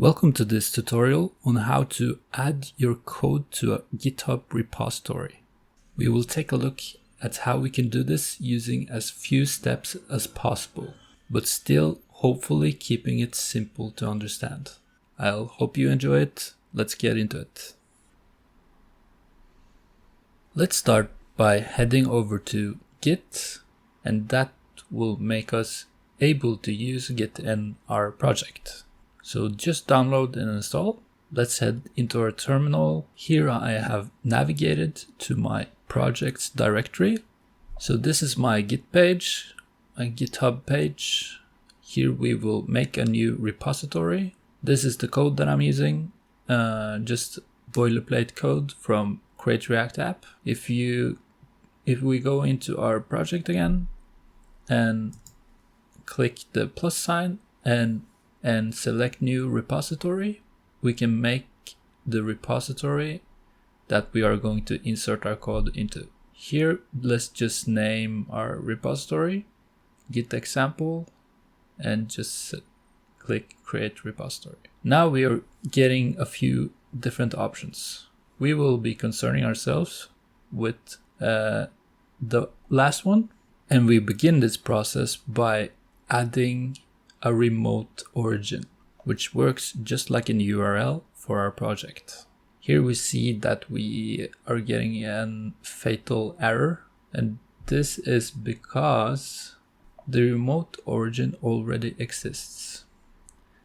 Welcome to this tutorial on how to add your code to a GitHub repository. We will take a look at how we can do this using as few steps as possible, but still hopefully keeping it simple to understand. I'll hope you enjoy it. Let's get into it. Let's start by heading over to Git, and that will make us able to use Git in our project. So just download and install. Let's head into our terminal. Here I have navigated to my projects directory. So this is my Git page, my GitHub page. Here we will make a new repository. This is the code that I'm using, just boilerplate code from Create React App. If we go into our project again and click the plus sign and select new repository, we can make the repository that we are going to insert our code into. Here, let's just name our repository, Git example, and just click create repository. Now we are getting a few different options. We will be concerning ourselves with the last one, and we begin this process by adding a remote origin, which works just like an URL for our project. Here we see that we are getting a fatal error, and this is because the remote origin already exists.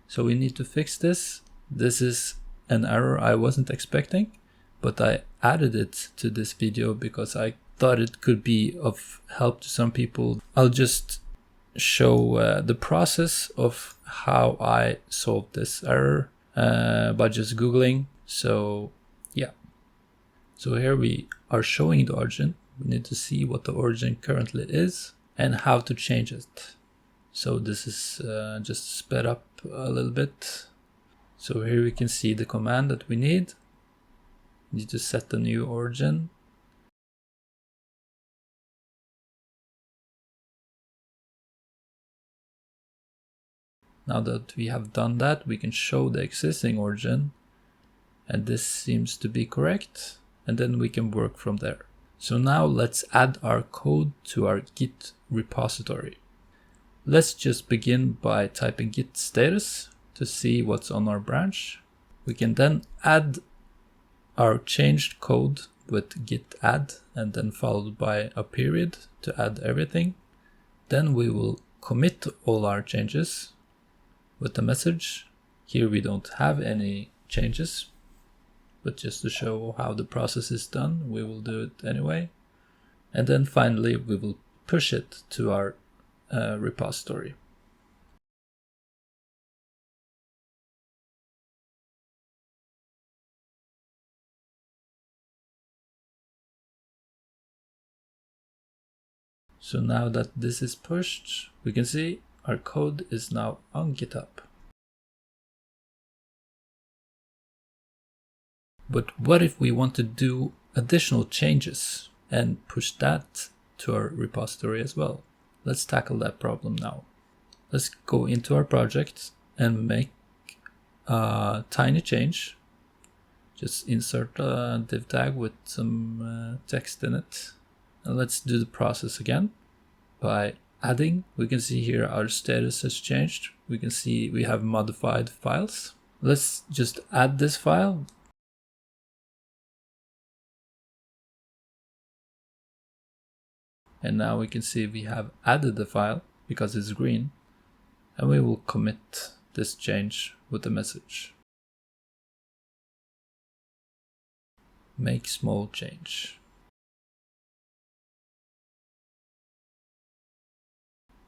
So we need to fix this. This is an error I wasn't expecting, but I added it to this video because I thought it could be of help to some people. I'll just show the process of how I solved this error by just Googling. So yeah, so here we are showing the origin. We need to see what the origin currently is and how to change it. So this is just sped up a little bit. So here we can see the command that we need. We need to set the new origin. Now that we have done that, we can show the existing origin, and this seems to be correct, and then we can work from there. So now let's add our code to our Git repository. Let's just begin by typing git status to see what's on our branch. We can then add our changed code with git add, and then followed by a period to add everything. Then we will commit all our changes with the message. Here we don't have any changes, but just to show how the process is done, we will do it anyway. And then finally, we will push it to our repository. So now that this is pushed, we can see our code is now on GitHub. But what if we want to do additional changes and push that to our repository as well? Let's tackle that problem now. Let's go into our project and make a tiny change. Just insert a div tag with some text in it. And let's do the process again by adding. We can see here our status has changed. We can see we have modified files. Let's just add this file. And now we can see we have added the file because it's green. And we will commit this change with the message. Make small change.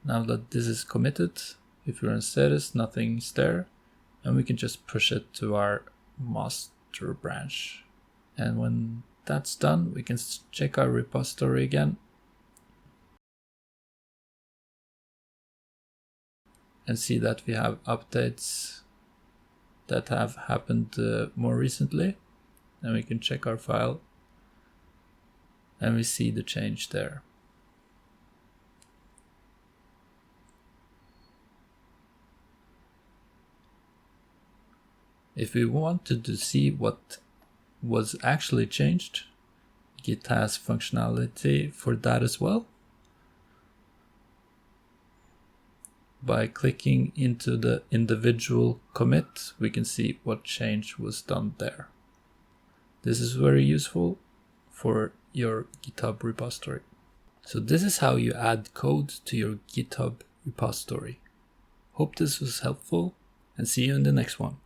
Now that this is committed, if you're in status, nothing's there, and we can just push it to our master branch. And when that's done, we can check our repository again and see that we have updates that have happened more recently. And we can check our file and we see the change there. If we wanted to see what was actually changed, Git has functionality for that as well. By clicking into the individual commit, we can see what change was done there. This is very useful for your GitHub repository. So this is how you add code to your GitHub repository. Hope this was helpful, and see you in the next one.